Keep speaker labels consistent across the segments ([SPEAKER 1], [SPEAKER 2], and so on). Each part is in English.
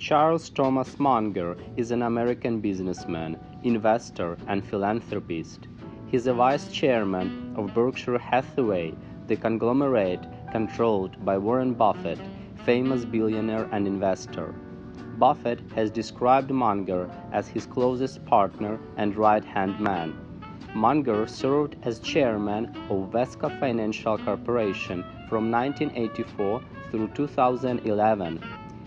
[SPEAKER 1] Charles Thomas Munger is an American businessman, investor, and philanthropist. He is a vice chairman of Berkshire Hathaway, the conglomerate controlled by Warren Buffett, famous billionaire and investor. Buffett has described Munger as his closest partner and right-hand man. Munger served as chairman of Vesca Financial Corporation from 1984 through 2011.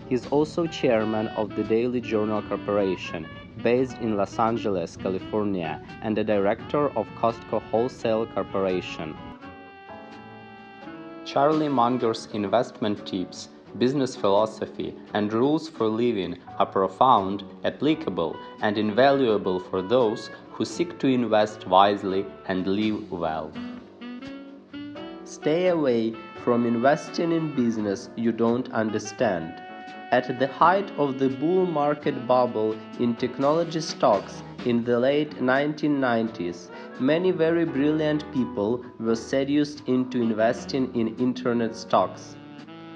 [SPEAKER 1] He is also chairman of the Daily Journal Corporation, based in Los Angeles, California, and a director of Costco Wholesale Corporation. Charlie Munger's investment tips, business philosophy, and rules for living are profound, applicable, and invaluable for those who seek to invest wisely and live well. Stay away from investing in business you don't understand. At the height of the bull market bubble in technology stocks in the late 1990s, many very brilliant people were seduced into investing in internet stocks.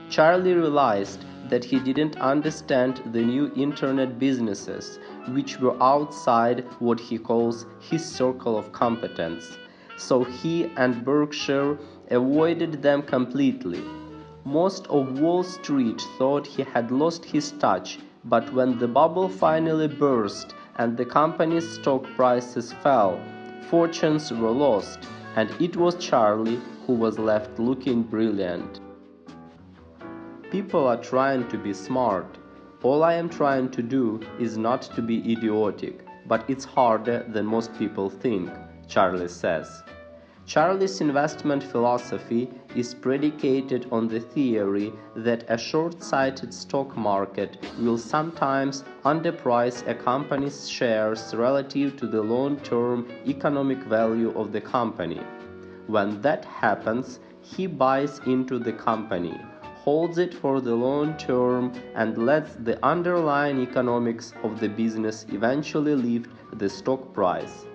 [SPEAKER 1] Charlie realized that he didn't understand the new internet businesses, which were outside what he calls his circle of competence. So he and Berkshire avoided them completely. Most of Wall Street thought he had lost his touch, but when the bubble finally burst and the company's stock prices fell, fortunes were lost, and it was Charlie who was left looking brilliant. People are trying to be smart. All I am trying to do is not to be idiotic, but it's harder than most people think, Charlie says. Charlie's investment philosophy is predicated on the theory that a short-sighted stock market will sometimes underprice a company's shares relative to the long-term economic value of the company. When that happens, he buys into the company, holds it for the long term, and lets the underlying economics of the business eventually lift the stock price.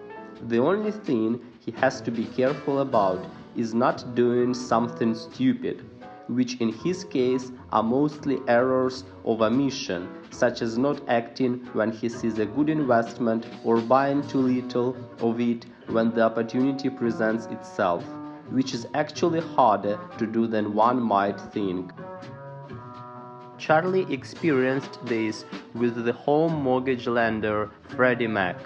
[SPEAKER 1] The only thing he has to be careful about is not doing something stupid, which in his case are mostly errors of omission, such as not acting when he sees a good investment or buying too little of it when the opportunity presents itself, which is actually harder to do than one might think. Charlie experienced this with the home mortgage lender Freddie Mac.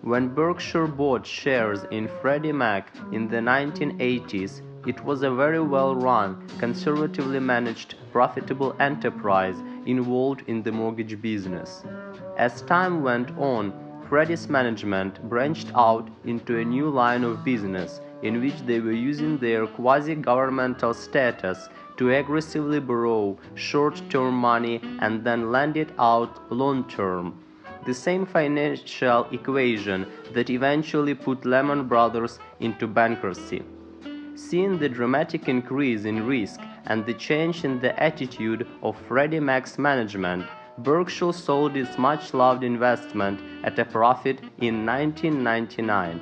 [SPEAKER 1] When Berkshire bought shares in Freddie Mac in the 1980s, it was a very well-run, conservatively managed, profitable enterprise involved in the mortgage business. As time went on, Freddie's management branched out into a new line of business in which they were using their quasi-governmental status to aggressively borrow short-term money and then lend it out long-term. The same financial equation that eventually put Lehman Brothers into bankruptcy. Seeing the dramatic increase in risk and the change in the attitude of Freddie Mac's management, Berkshire sold its much-loved investment at a profit in 1999.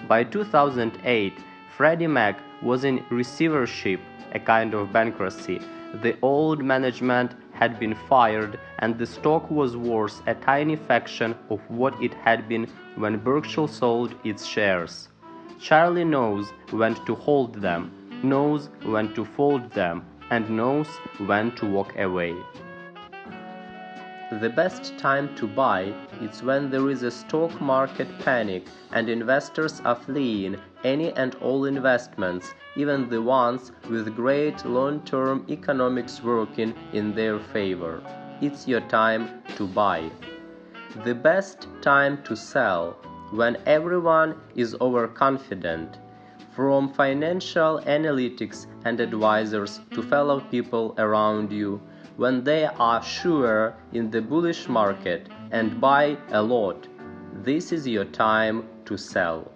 [SPEAKER 1] By 2008, Freddie Mac was in receivership, a kind of bankruptcy. The old management had been fired, and the stock was worth a tiny fraction of what it had been when Berkshire sold its shares. Charlie knows when to hold them, knows when to fold them, and knows when to walk away. The best time to buy is when there is a stock market panic and investors are fleeing any and all investments, even the ones with great long-term economics working in their favor. It's your time to buy. The best time to sell, when everyone is overconfident. From financial analytics and advisors to fellow people around you, when they are sure in the bullish market and buy a lot, this is your time to sell.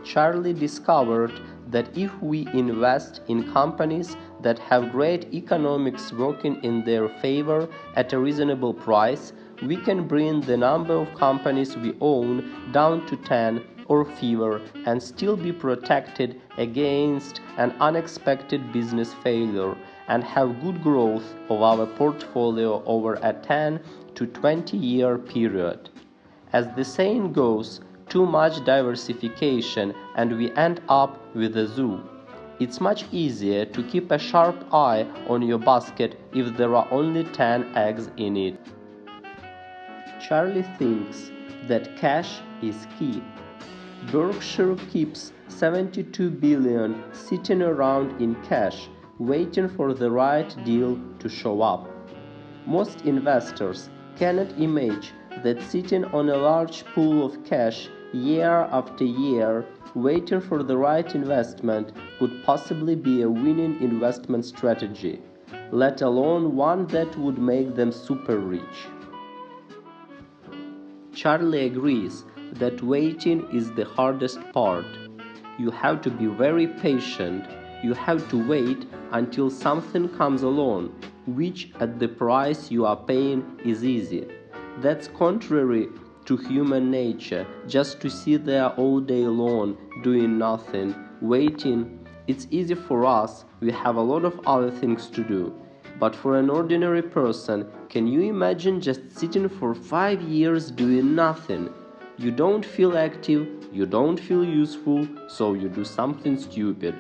[SPEAKER 1] Charlie discovered that if we invest in companies that have great economics working in their favor at a reasonable price, we can bring the number of companies we own down to 10 or fewer and still be protected against an unexpected business failure and have good growth of our portfolio over a 10 to 20-year period. As the saying goes, too much diversification and we end up with a zoo. It's much easier to keep a sharp eye on your basket if there are only 10 eggs in it. Charlie thinks that cash is key. Berkshire keeps 72 billion sitting around in cash, waiting for the right deal to show up. Most investors cannot imagine that sitting on a large pool of cash year after year, waiting for the right investment could possibly be a winning investment strategy, let alone one that would make them super rich. Charlie agrees that waiting is the hardest part. You have to be very patient. You have to wait until something comes along, which at the price you are paying is easy. That's contrary to human nature, just to sit there all day long doing nothing, waiting. It's easy for us, we have a lot of other things to do. But for an ordinary person, can you imagine just sitting for 5 years doing nothing? You don't feel active, you don't feel useful, so you do something stupid.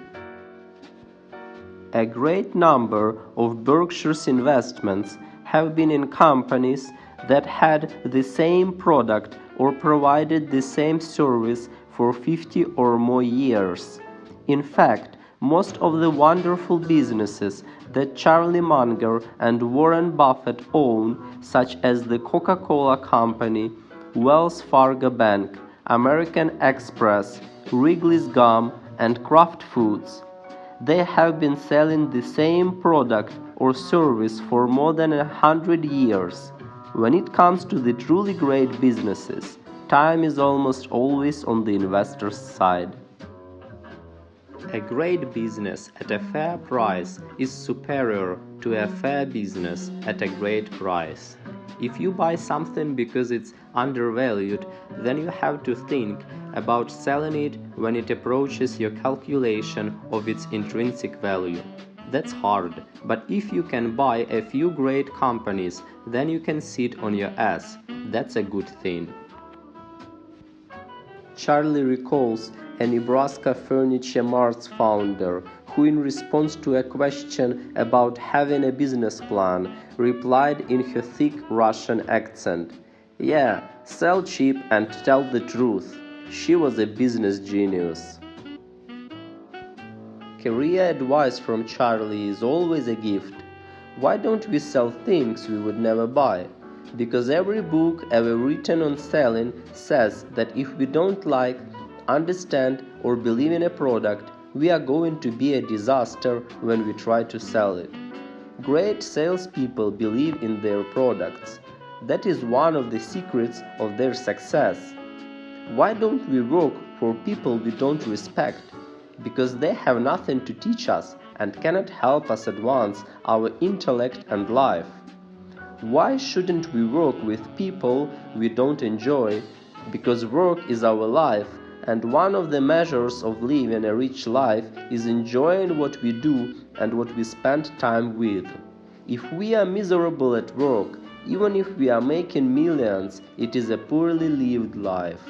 [SPEAKER 1] A great number of Berkshire's investments have been in companies that had the same product or provided the same service for 50 or more years. In fact, most of the wonderful businesses that Charlie Munger and Warren Buffett own, such as the Coca-Cola Company, Wells Fargo Bank, American Express, Wrigley's Gum, and Kraft Foods, they have been selling the same product or service for more than 100 years. When it comes to the truly great businesses, time is almost always on the investor's side. A great business at a fair price is superior to a fair business at a great price. If you buy something because it's undervalued, then you have to think about selling it when it approaches your calculation of its intrinsic value. That's hard, but if you can buy a few great companies, then you can sit on your ass. That's a good thing. Charlie recalls a Nebraska Furniture Mart's founder who, in response to a question about having a business plan, replied in her thick Russian accent, "Yeah, sell cheap and tell the truth." She was a business genius. Career advice from Charlie is always a gift. Why don't we sell things we would never buy? Because every book ever written on selling says that if we don't like, understand, or believe in a product, we are going to be a disaster when we try to sell it. Great salespeople believe in their products. That is one of the secrets of their success. Why don't we work for people we don't respect? Because they have nothing to teach us and cannot help us advance our intellect and life. Why shouldn't we work with people we don't enjoy? Because work is our life, and one of the measures of living a rich life is enjoying what we do and what we spend time with. If we are miserable at work, even if we are making millions, it is a poorly lived life.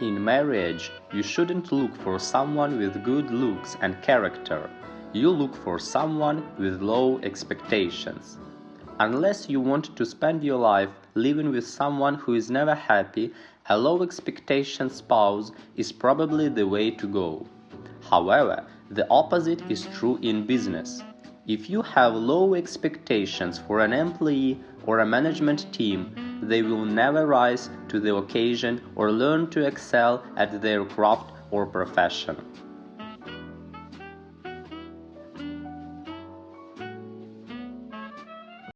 [SPEAKER 1] In marriage, you shouldn't look for someone with good looks and character. You look for someone with low expectations. Unless you want to spend your life living with someone who is never happy, a low expectation spouse is probably the way to go. However, the opposite is true in business. If you have low expectations for an employee or a management team, they will never rise to the occasion or learn to excel at their craft or profession.